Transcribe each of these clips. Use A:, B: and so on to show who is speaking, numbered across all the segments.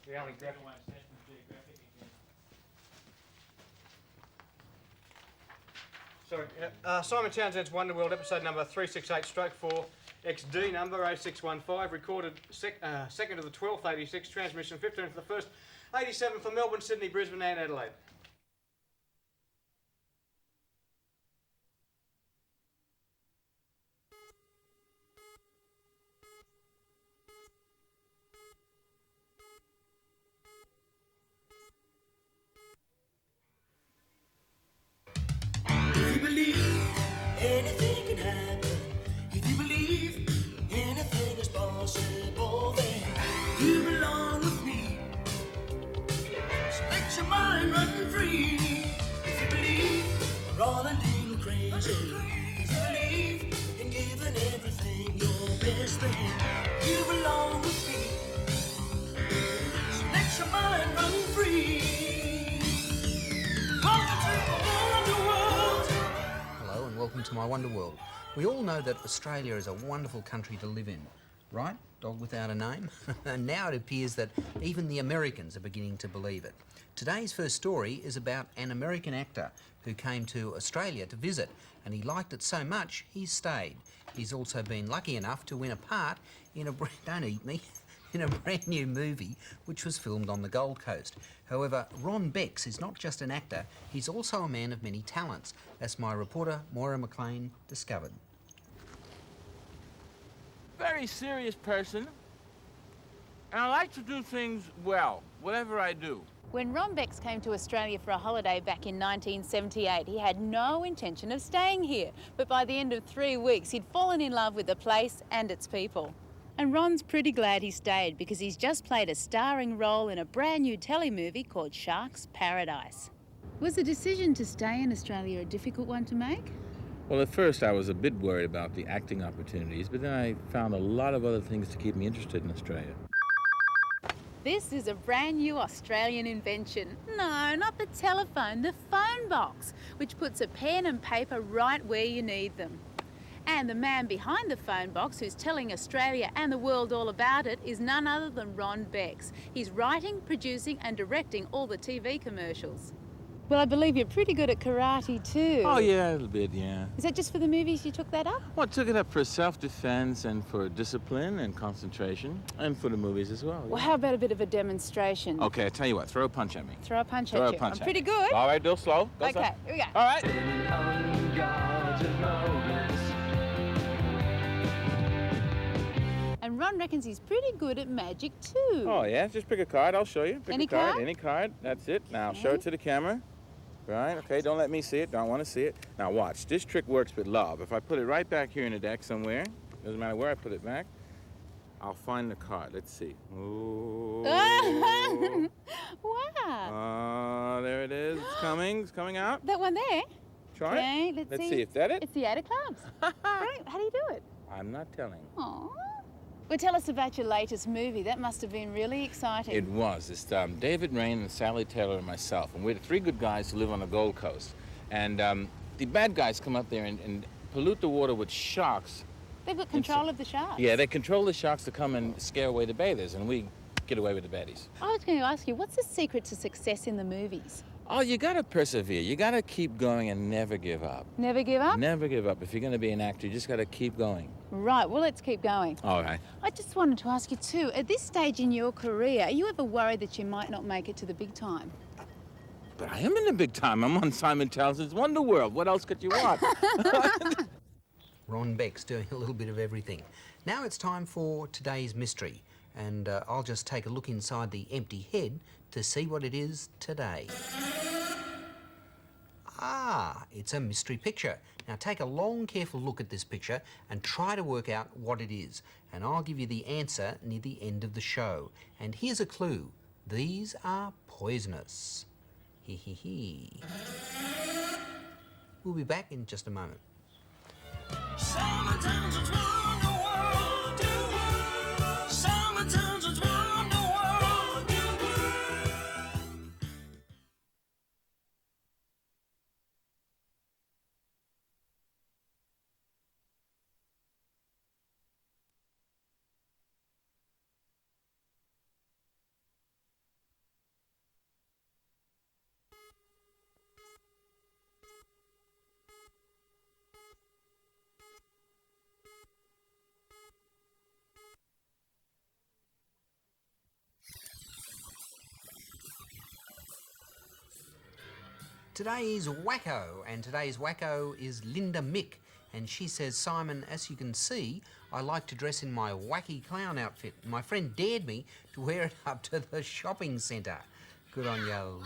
A: The only Sorry, Simon Townsend's Wonderworld, episode number 368/4, XD number 0615, recorded 2nd of the 12th, 86, transmission 15th of the 1st, 87 for Melbourne, Sydney, Brisbane and Adelaide.
B: Anything can happen. If you believe anything is possible, then you belong with me. So let your mind run free. If you believe we're all a little crazy, if you believe in giving everything your best, then you belong with me. So let your mind run free. Welcome to the wonder world.
C: Hello and welcome to my Wonder World. We all know that Australia is a wonderful country to live in, right? Dog without a name. And now it appears that even the Americans are beginning to believe it. Today's first story is about an American actor who came to Australia to visit, and he liked it so much he stayed. He's also been lucky enough to win a part in a don't eat me, in a brand new movie which was filmed on the Gold Coast. However, Ron Beex is not just an actor, he's also a man of many talents, as my reporter Moira McLean discovered.
D: Very serious person, and I like to do things well, whatever I do.
E: When Ron Beex came to Australia for a holiday back in 1978, he had no intention of staying here. But by the end of 3 weeks, he'd fallen in love with the place and its people. And Ron's pretty glad he stayed because he's just played a starring role in a brand new telemovie called Shark's Paradise. Was the decision to stay in Australia a difficult one to make?
D: Well, at first I was a bit worried about the acting opportunities, but then I found a lot of other things to keep me interested in Australia.
E: This is a brand new Australian invention. No, not the telephone, the phone box, which puts a pen and paper right where you need them. And the man behind the phone box who's telling Australia and the world all about it is none other than Ron Beex. He's writing, producing and directing all the TV commercials. Well, I believe you're pretty good at karate too.
D: Oh, yeah, a little bit, yeah.
E: Is that just for the movies you took that up?
D: Well, I took it up for self-defense and for discipline and concentration, and for the movies as well.
E: Well, how about a bit of a demonstration?
D: Okay, I tell you what, throw a punch at me.
E: Throw a punch
D: Throw
E: at
D: a
E: you.
D: punch
E: I'm
D: at
E: pretty
D: me.
E: good.
D: All right, go slow. Go
E: Okay,
D: slow.
E: here we go.
D: All right.
E: And Ron reckons he's pretty good at magic too.
D: Oh, yeah? Just pick a card. I'll show you. Pick
E: Any
D: a card.
E: card?
D: Any card. That's it. Now,
E: Okay.
D: show it to the camera. Right? Okay, don't let me see it. Don't want to see it. Now, watch. This trick works with love. If I put it right back here in the deck somewhere, doesn't matter where I put it back, I'll find the card. Let's see. Ooh.
E: Wow.
D: There it is. It's coming. It's coming out.
E: That one there?
D: Try
E: Okay,
D: it.
E: let's see.
D: see. Is that it?
E: It's the 8 of clubs. Great. How do you do it?
D: I'm not telling.
E: Aww. Well, tell us about your latest movie. That must have been really exciting.
D: It was. It's David Rain and Sally Taylor and myself. And we're the three good guys who live on the Gold Coast. And the bad guys come up there and pollute the water with sharks.
E: They've got control of the sharks.
D: Yeah, they control the sharks to come and scare away the bathers, and we get away with the baddies.
E: I was going to ask you, what's the secret to success in the movies?
D: Oh, you gotta persevere. You gotta keep going and never give up.
E: Never give up?
D: Never give up. If you're gonna be an actor, you just gotta keep going.
E: Right, well, let's keep going.
D: All right.
E: I just wanted to ask you too, at this stage in your career, are you ever worried that you might not make it to the big time?
D: But I am in the big time. I'm on Simon Townsend's Wonder World. What else could you want?
C: Ron Beex doing a little bit of everything. Now it's time for today's mystery, and I'll just take a look inside the empty head to see what it is today. Ah, it's a mystery picture. Now take a long, careful look at this picture and try to work out what it is. And I'll give you the answer near the end of the show. And here's a clue. These are poisonous. Hee hee hee. We'll be back in just a moment.
B: Simon Townsend's Wonder World. Simon Townsend's Wonder World.
C: Today's Wacko, and today's Wacko is Linda Mick. And she says, Simon, as you can see, I like to dress in my wacky clown outfit. My friend dared me to wear it up to the shopping centre. Good on you,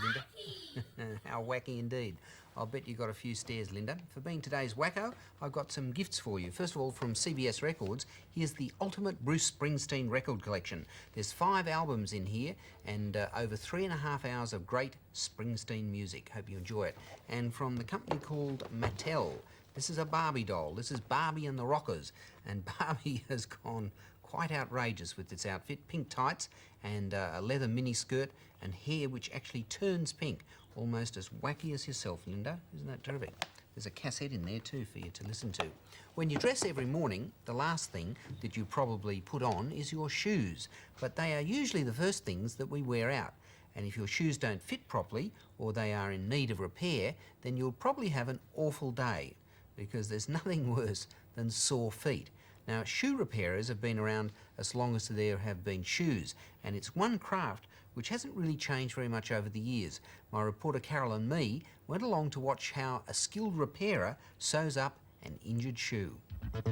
C: Linda. How wacky indeed. I'll bet you got a few stares, Linda. For being today's Wacko, I've got some gifts for you. First of all, from CBS Records, here's the ultimate Bruce Springsteen record collection. There's 5 albums in here and over 3.5 hours of great Springsteen music. Hope you enjoy it. And from the company called Mattel, this is a Barbie doll. This is Barbie and the Rockers. And Barbie has gone quite outrageous with this outfit. Pink tights and a leather mini skirt and hair which actually turns pink. Almost as wacky as yourself, Linda. Isn't that terrific? There's a cassette in there too for you to listen to. When you dress every morning, the last thing that you probably put on is your shoes. But they are usually the first things that we wear out. And if your shoes don't fit properly or they are in need of repair, then you'll probably have an awful day, because there's nothing worse than sore feet. Now, shoe repairers have been around as long as there have been shoes, and it's one craft which hasn't really changed very much over the years. My reporter Carolyn and me went along to watch how a skilled repairer sews up an injured shoe.
F: A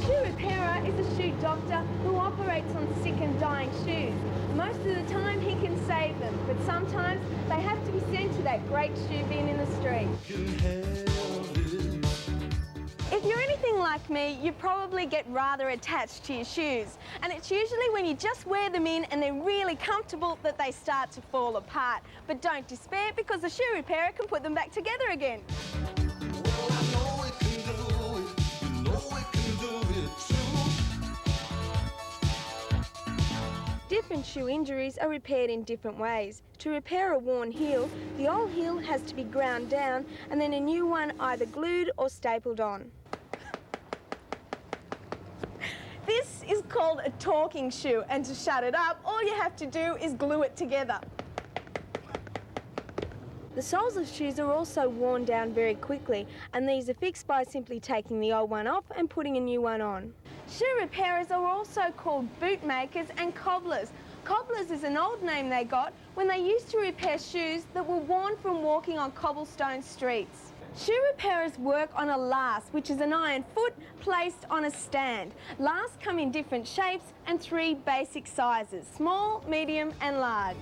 F: shoe repairer is a shoe doctor who operates on sick and dying shoes. Most of the time he can save them, but sometimes they have to be sent to that great shoe bin in the street. If you're anything like me, you probably get rather attached to your shoes. And it's usually when you just wear them in and they're really comfortable that they start to fall apart. But don't despair, because the shoe repairer can put them back together again. Different shoe injuries are repaired in different ways. To repair a worn heel, the old heel has to be ground down and then a new one either glued or stapled on. This is called a talking shoe, and to shut it up, all you have to do is glue it together. The soles of shoes are also worn down very quickly, and these are fixed by simply taking the old one off and putting a new one on. Shoe repairers are also called boot makers and cobblers. Cobblers is an old name they got when they used to repair shoes that were worn from walking on cobblestone streets. Shoe repairers work on a last, which is an iron foot placed on a stand. Lasts come in different shapes and 3 basic sizes: small, medium and large.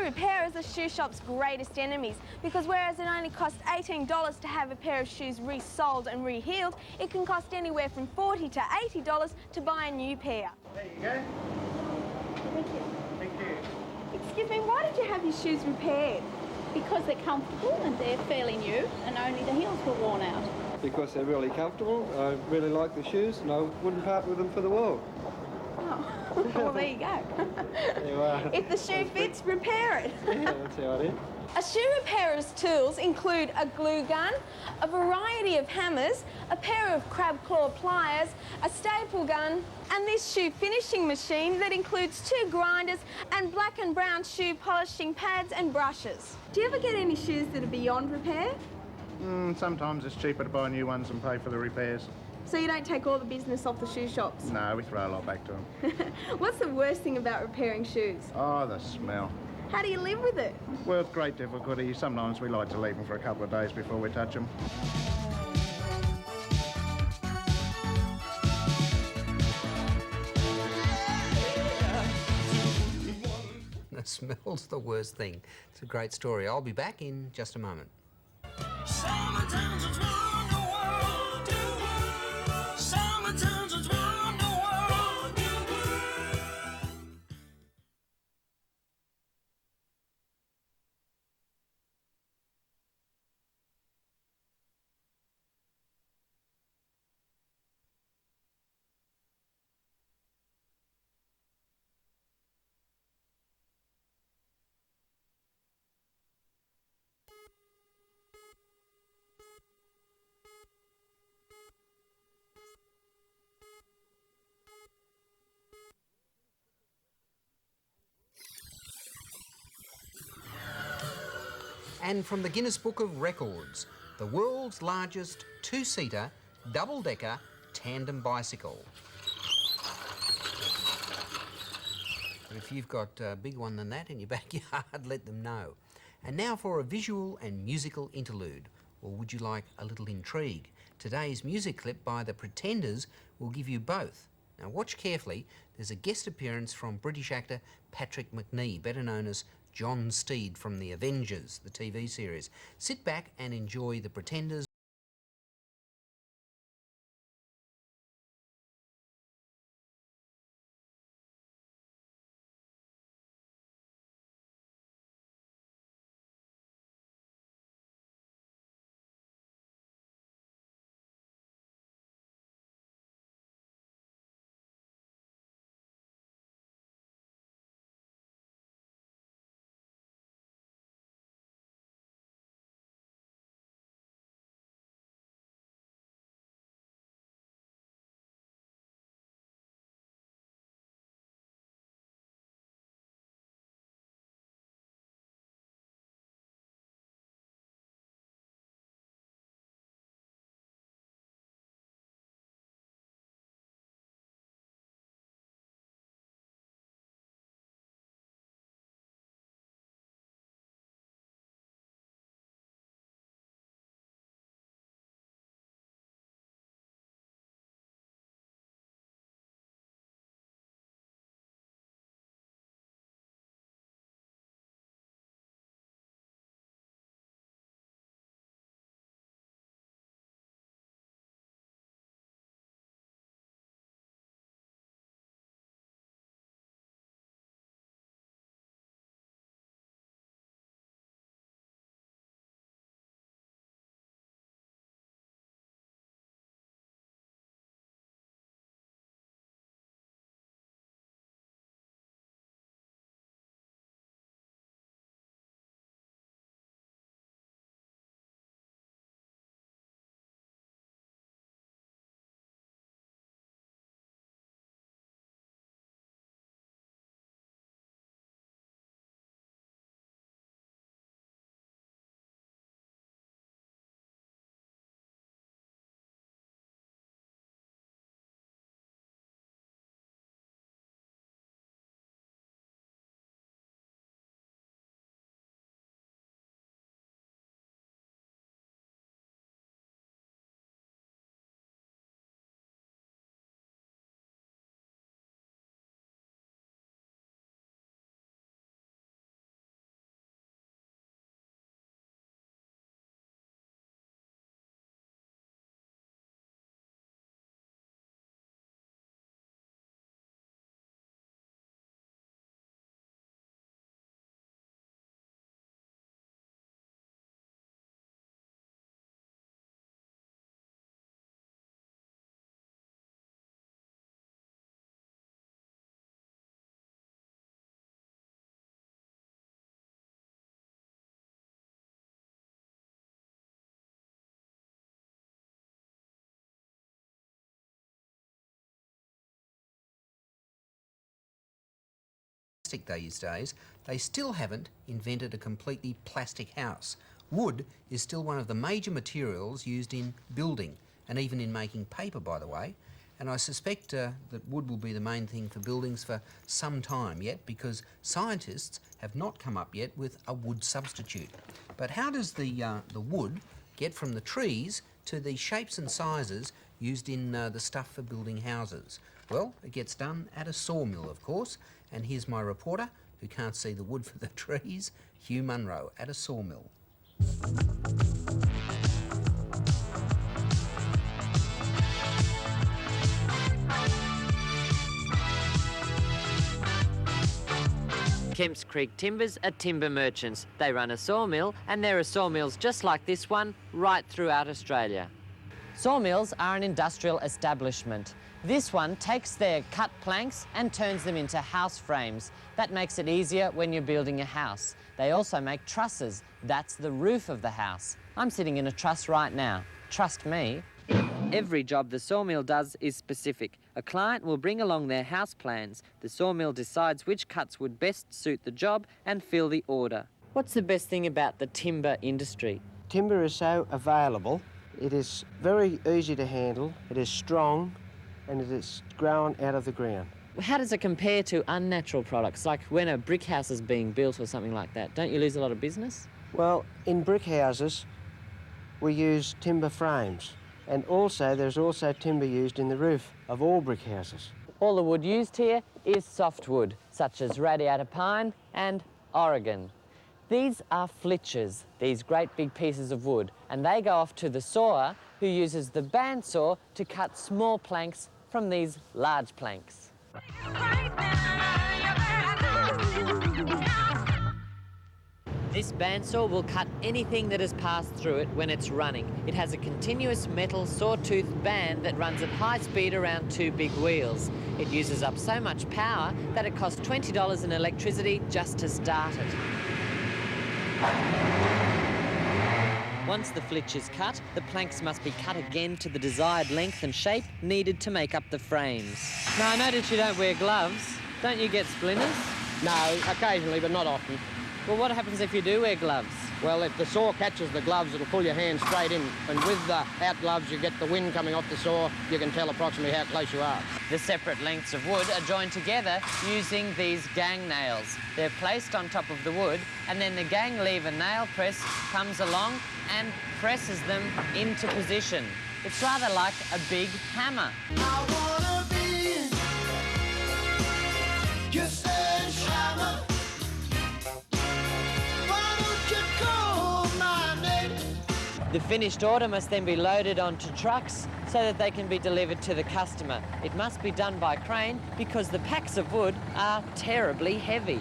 F: Repairers are shoe shops' greatest enemies, because whereas it only costs $18 to have a pair of shoes resoled and reheeled, it can cost anywhere from $40 to $80 to buy a new pair.
A: There you go.
F: Thank you.
A: Thank you.
F: Excuse me, why did you have your shoes repaired?
G: Because they're comfortable and they're fairly new and only the heels were worn out.
H: Because they're really comfortable. I really like the shoes and I wouldn't part with them for the world.
F: Oh, well, there you go.
H: There you are.
F: If the shoe fits, repair it.
H: Yeah, that's how it is.
F: A shoe repairer's tools include a glue gun, a variety of hammers, a pair of crab claw pliers, a staple gun, and this shoe finishing machine that includes 2 grinders and black and brown shoe polishing pads and brushes. Do you ever get any shoes that are beyond repair?
I: Sometimes it's cheaper to buy new ones and pay for the repairs.
F: So you don't take all the business off the shoe shops?
I: No, we throw a lot back to them.
F: What's the worst thing about repairing shoes?
I: Oh, the smell.
F: How do you live with it?
I: Well, with great difficulty. Sometimes we like to leave them for a couple of days before we touch them.
C: The smell's the worst thing. It's a great story. I'll be back in just a moment.
B: Simon Townsend's Wonderworld. Simon Townsend's Wonderworld.
C: And from the Guinness Book of Records, the world's largest two-seater, double-decker tandem bicycle. But if you've got a bigger one than that in your backyard, let them know. And now for a visual and musical interlude. Or would you like a little intrigue? Today's music clip by The Pretenders will give you both. Now watch carefully, there's a guest appearance from British actor Patrick Macnee, better known as John Steed from The Avengers, the TV series. Sit back and enjoy The Pretenders. These days, they still haven't invented a completely plastic house. Wood is still one of the major materials used in building and even in making paper, by the way. And I suspect that wood will be the main thing for buildings for some time yet, because scientists have not come up yet with a wood substitute. But how does the wood get from the trees to the shapes and sizes used in the stuff for building houses? Well, it gets done at a sawmill, of course, and here's my reporter, who can't see the wood for the trees, Hugh Munro, at a sawmill.
J: Kemps Creek Timbers are timber merchants. They run a sawmill, and there are sawmills just like this one right throughout Australia. Sawmills are an industrial establishment. This one takes their cut planks and turns them into house frames. That makes it easier when you're building a house. They also make trusses. That's the roof of the house. I'm sitting in a truss right now. Trust me. Every job the sawmill does is specific. A client will bring along their house plans. The sawmill decides which cuts would best suit the job and fill the order. What's the best thing about the timber industry?
K: Timber is so available. It is very easy to handle, it is strong, and it is grown out of the ground.
J: How does it compare to unnatural products, like when a brick house is being built or something like that? Don't you lose a lot of business?
K: Well, in brick houses, we use timber frames, and also there's also timber used in the roof of all brick houses.
J: All the wood used here is softwood, such as radiata pine and Oregon. These are flitches, these great big pieces of wood, and they go off to the sawer, who uses the bandsaw to cut small planks from these large planks. This bandsaw will cut anything that has passed through it when it's running. It has a continuous metal sawtooth band that runs at high speed around 2 big wheels. It uses up so much power that it costs $20 in electricity just to start it. Once the flitch is cut, the planks must be cut again to the desired length and shape needed to make up the frames. Now, I notice you don't wear gloves. Don't you get splinters?
L: No, occasionally, but not often.
J: Well, what happens if you do wear gloves?
L: Well, if the saw catches the gloves, it'll pull your hand straight in. And with the out gloves, you get the wind coming off the saw. You can tell approximately how close you are.
J: The separate lengths of wood are joined together using these gang nails. They're placed on top of the wood, and then the gang lever nail press comes along and presses them into position. It's rather like a big hammer.
B: I wanna be your sledgehammer.
J: The finished order must then be loaded onto trucks so that they can be delivered to the customer. It must be done by crane because the packs of wood are terribly heavy.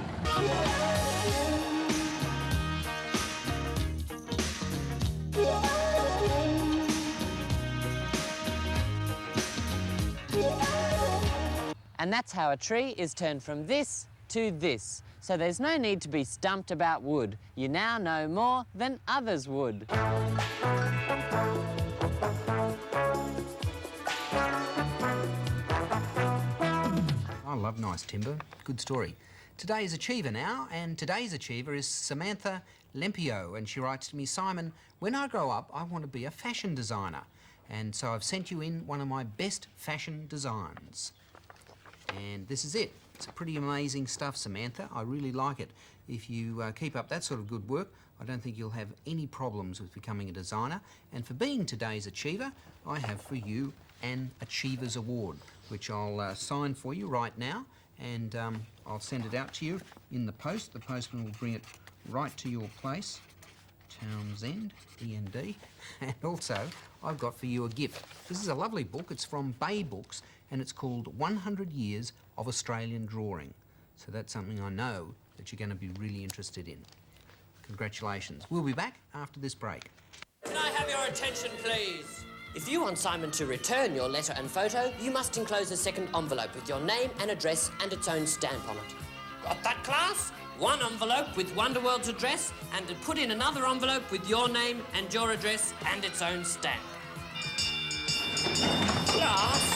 J: And that's how a tree is turned from this to this. So there's no need to be stumped about wood. You now know more than others would.
C: I love nice timber. Good story. Today's achiever now, and today's achiever is Samantha Lempio, and she writes to me, Simon, when I grow up, I want to be a fashion designer. And so I've sent you in one of my best fashion designs. And this is it. It's pretty amazing stuff, Samantha. I really like it. If you keep up that sort of good work, I don't think you'll have any problems with becoming a designer. And for being today's achiever, I have for you an Achievers Award, which I'll sign for you right now, and I'll send it out to you in the post. The postman will bring it right to your place. Townsend, E-N-D. And also, I've got for you a gift. This is a lovely book. It's from Bay Books, and it's called 100 Years of Australian Drawing. So that's something I know that you're going to be really interested in. Congratulations. We'll be back after this break.
M: Can I have your attention, please? If you want Simon to return your letter and photo, you must enclose a second envelope with your name and address and its own stamp on it. Got that, class? One envelope with Wonderworld's address, and to put in another envelope with your name and your address and its own stamp. Class?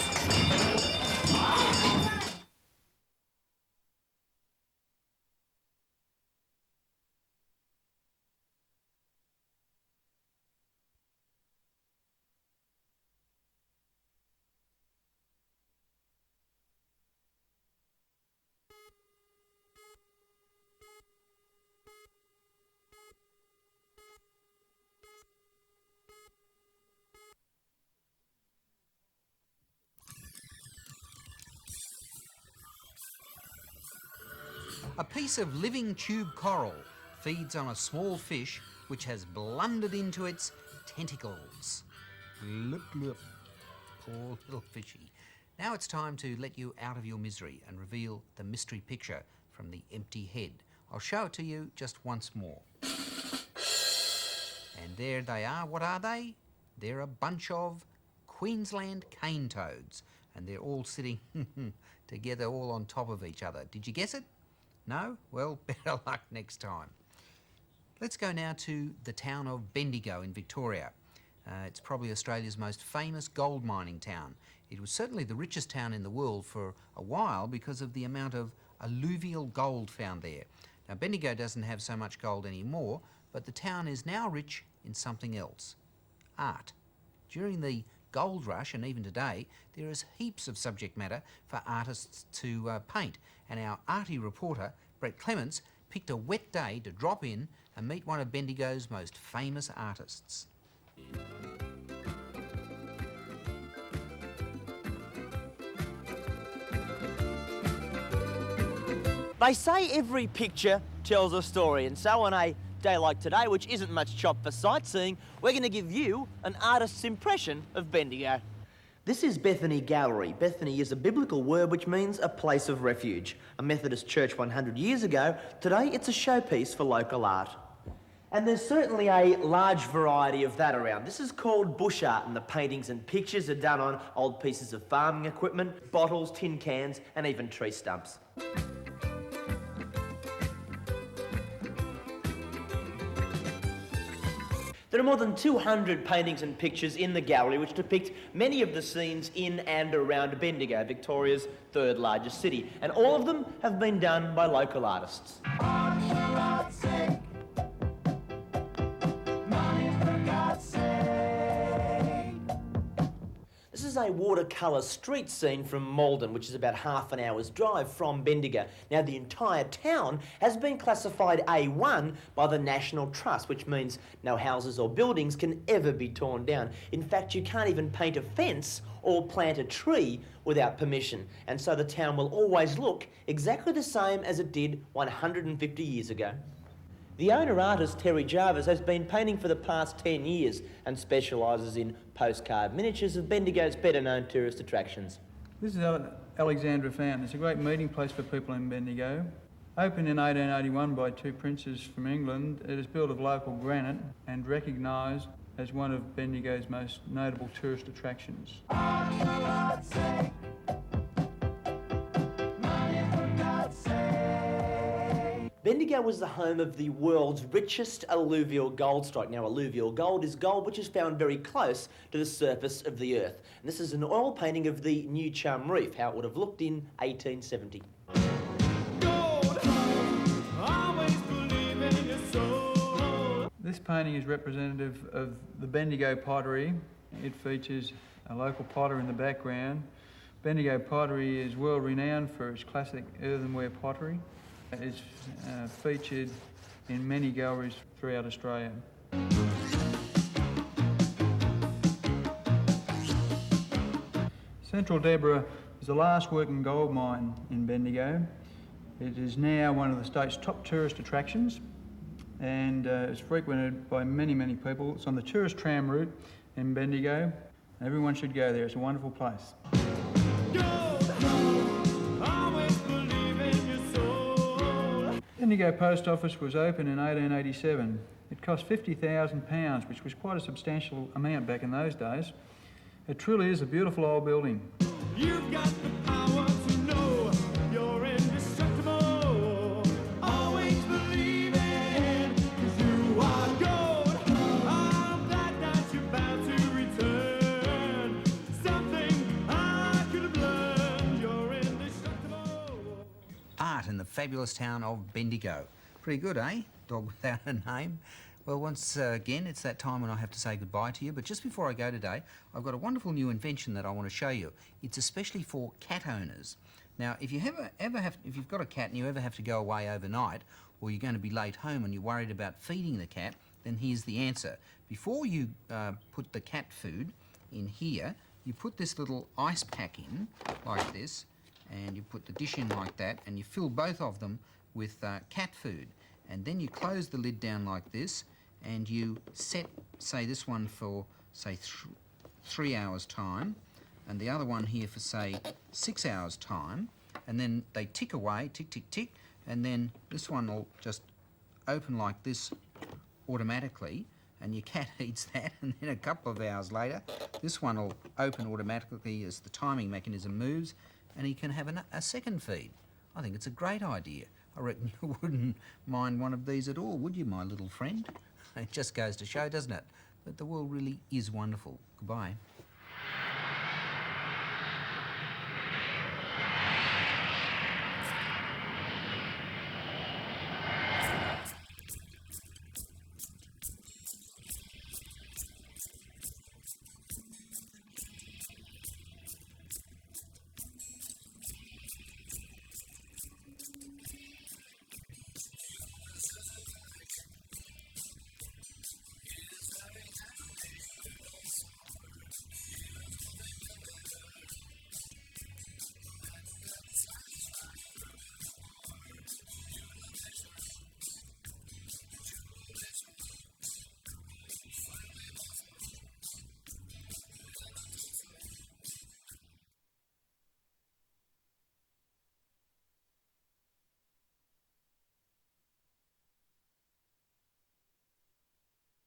C: A piece of living tube coral feeds on a small fish which has blundered into its tentacles. Look, look. Poor little fishy. Now it's time to let you out of your misery and reveal the mystery picture from the empty head. I'll show it to you just once more. And there they are. What are they? They're a bunch of Queensland cane toads, and they're all sitting together all on top of each other. Did you guess it? No? Well, better luck next time. Let's go now to the town of Bendigo in Victoria. It's probably Australia's most famous gold mining town. It was certainly the richest town in the world for a while because of the amount of alluvial gold found there. Now, Bendigo doesn't have so much gold anymore, but the town is now rich in something else: art. During the gold rush, and even today, there is heaps of subject matter for artists to paint, and our arty reporter, Brett Clements, picked a wet day to drop in and meet one of Bendigo's most famous artists.
N: They say every picture tells a story, and so on a day like today, which isn't much chop for sightseeing, we're going to give you an artist's impression of Bendigo. This is Bethany Gallery. Bethany is a biblical word which means a place of refuge. A Methodist church 100 years ago, today it's a showpiece for local art. And there's certainly a large variety of that around. This is called bush art, and the paintings and pictures are done on old pieces of farming equipment, bottles, tin cans, and even tree stumps. There are more than 200 paintings and pictures in the gallery which depict many of the scenes in and around Bendigo, Victoria's third largest city, and all of them have been done by local artists. This is a watercolour street scene from Malden, which is about half an hour's drive from Bendigo. Now, the entire town has been classified A1 by the National Trust, which means no houses or buildings can ever be torn down. In fact, you can't even paint a fence or plant a tree without permission. And so the town will always look exactly the same as it did 150 years ago. The owner-artist, Terry Jarvis, has been painting for the past 10 years and specialises in postcard miniatures of Bendigo's better-known tourist attractions.
O: This is Alexandra Fountain. It's a great meeting place for people in Bendigo. Opened in 1881 by two princes from England, it is built of local granite and recognised as one of Bendigo's most notable tourist attractions.
N: Bendigo was the home of the world's richest alluvial gold strike. Now, alluvial gold is gold which is found very close to the surface of the earth. And this is an oil painting of the New Chum Reef, how it would have looked in 1870.
O: This painting is representative of the Bendigo pottery. It features a local potter in the background. Bendigo pottery is world renowned for its classic earthenware pottery. It's featured in many galleries throughout Australia. Central Deborah is the last working gold mine in Bendigo. It is now one of the state's top tourist attractions, and it's frequented by many, many people. It's on the tourist tram route in Bendigo. Everyone should go there. It's a wonderful place. Bendigo Post Office was opened in 1887. It cost £50,000, which was quite a substantial amount back in those days. It truly is a beautiful old building. You've got the power to know you're indestructible. Always believe it, 'cause you are gold. I'm glad that you're about to return. Something I could have learned, you're indestructible.
C: Art in the fabulous town of Bendigo. Pretty good, eh? Dog without a name. Well, once again, it's that time when I have to say goodbye to you. But just before I go today, I've got a wonderful new invention that I want to show you. It's especially for cat owners. Now, if you've got a cat and you ever have to go away overnight, or you're going to be late home and you're worried about feeding the cat, then here's the answer. Before you put the cat food in here, you put this little ice pack in like this, and you put the dish in like that, and you fill both of them with cat food. And then you close the lid down like this, and you set, say, this one for, say, 3 hours time, and the other one here for, say, 6 hours time, and then they tick away, tick, tick, tick, and then this one will just open like this automatically, and your cat eats that, and then a couple of hours later, this one will open automatically as the timing mechanism moves, and he can have a second feed. I think it's a great idea. I reckon you wouldn't mind one of these at all, would you, my little friend? It just goes to show, doesn't it, that the world really is wonderful. Goodbye.